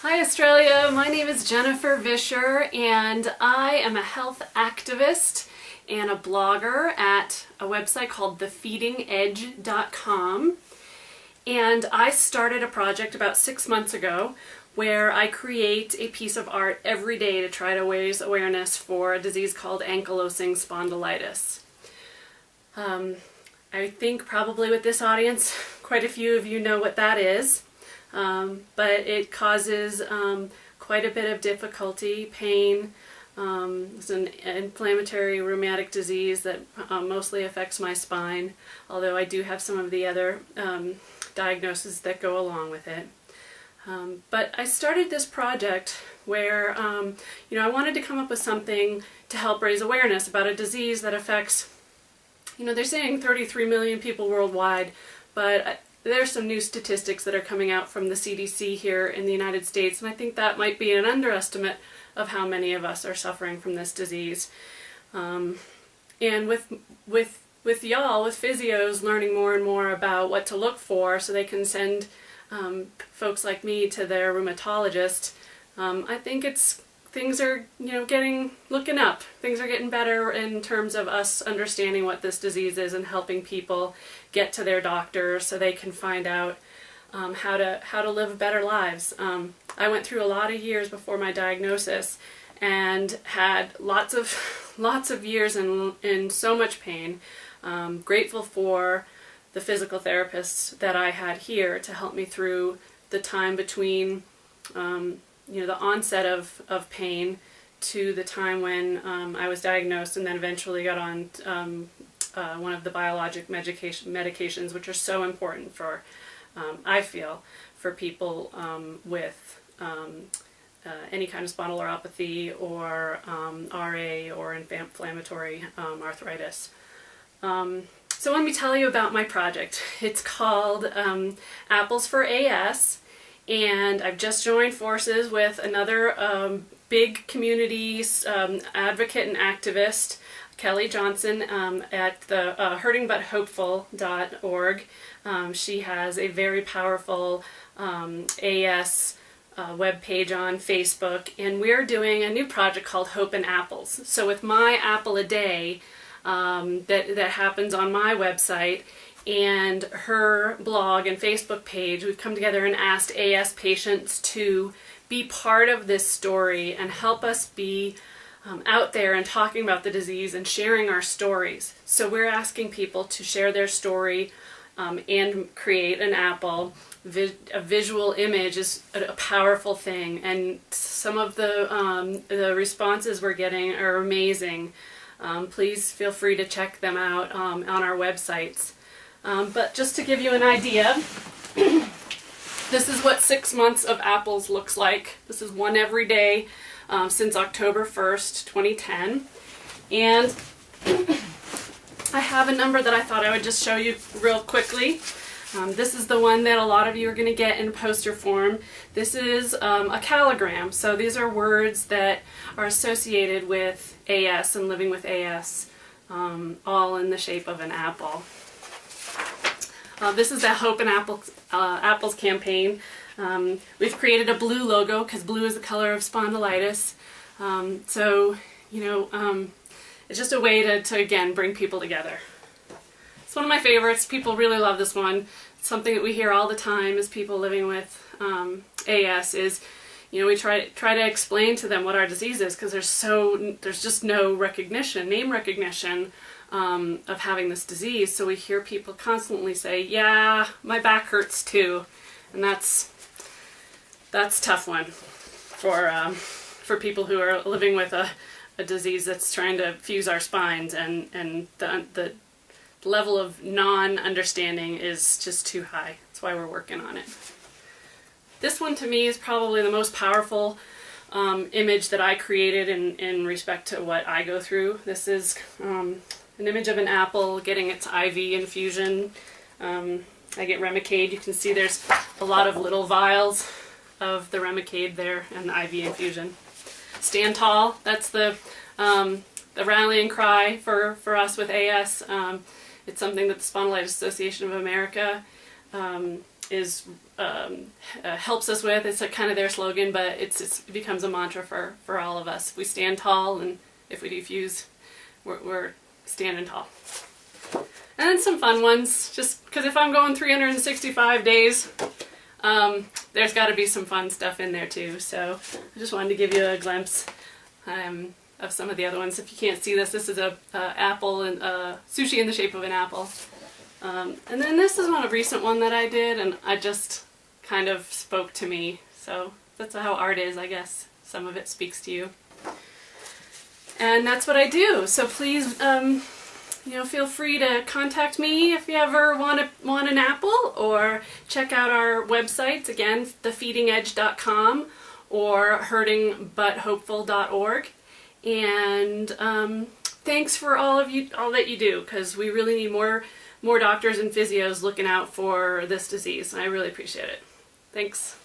Hi Australia, my name is Jennifer Vischer and I am a health activist and a blogger at a website called thefeedingedge.com. And I started a project about 6 months ago where I create a piece of art every day to try to raise awareness for a disease called ankylosing spondylitis. I think probably with this audience, quite a few of you know what that is. But it causes quite a bit of difficulty, pain. It's an inflammatory rheumatic disease that mostly affects my spine, although I do have some of the other diagnoses that go along with it. But I started this project where I wanted to come up with something to help raise awareness about a disease that affects, they're saying 33 million people worldwide, but there's some new statistics that are coming out from the CDC here in the United States, and I think that might be an underestimate of how many of us are suffering from this disease. And with y'all, with physios, learning more and more about what to look for so they can send folks like me to their rheumatologist, I think things are looking up. Things are getting better in terms of us understanding what this disease is and helping people get to their doctor so they can find out how to live better lives. I went through a lot of years before my diagnosis and had lots of years in so much pain. Grateful for the physical therapists that I had here to help me through the time between the onset of pain to the time when I was diagnosed and then eventually got on one of the biologic medications, which are so important for, I feel, for people with any kind of spondylopathy or RA or inflammatory arthritis. So let me tell you about my project. It's called Apples for AS. And I've just joined forces with another big community advocate and activist, Kelly Johnson, at the hurtingbutthopeful.org. She has a very powerful AS webpage on Facebook, and we're doing a new project called Hope and Apples. So with my apple a day that happens on my website, and her blog and Facebook page, we've come together and asked AS patients to be part of this story and help us be out there and talking about the disease and sharing our stories. So we're asking people to share their story and create an apple. A visual image is a powerful thing, and some of the responses we're getting are amazing. Please feel free to check them out on our websites. But just to give you an idea, this is what 6 months of apples looks like. This is one every day since October 1st, 2010. And I have a number that I thought I would just show you real quickly. This is the one that a lot of you are going to get in poster form. This is a calligram. So these are words that are associated with AS and living with AS, all in the shape of an apple. This is the Hope and Apples campaign. We've created a blue logo because blue is the color of spondylitis. It's just a way to again, bring people together. It's one of my favorites. People really love this one. It's something that we hear all the time as people living with AS is, we try to explain to them what our disease is because there's just no name recognition of having this disease. So we hear people constantly say, yeah, my back hurts too. And that's a tough one for people who are living with a disease that's trying to fuse our spines, and the level of non-understanding is just too high. That's why we're working on it. This one to me is probably the most powerful image that I created in respect to what I go through. This is an image of an apple getting its IV infusion. I get Remicade. You can see there's a lot of little vials of the Remicade there and the IV infusion. Stand tall. That's the rallying cry for us with AS. It's something that the Spondylitis Association of America helps us with. It's kind of their slogan, but it becomes a mantra for all of us. We stand tall, and if we defuse, we're standing tall. And then some fun ones, just because if I'm going 365 days, there's got to be some fun stuff in there too. So I just wanted to give you a glimpse of some of the other ones. If you can't see this, this is a apple and sushi in the shape of an apple. And then this is a recent one that I did, and I just kind of spoke to me. So that's how art is, I guess. Some of it speaks to you. And that's what I do. So please, feel free to contact me if you ever want an apple, or check out our websites, again, thefeedingedge.com or hurtingbutthopeful.org. And thanks for all that you do, because we really need more doctors and physios looking out for this disease, and I really appreciate it. Thanks.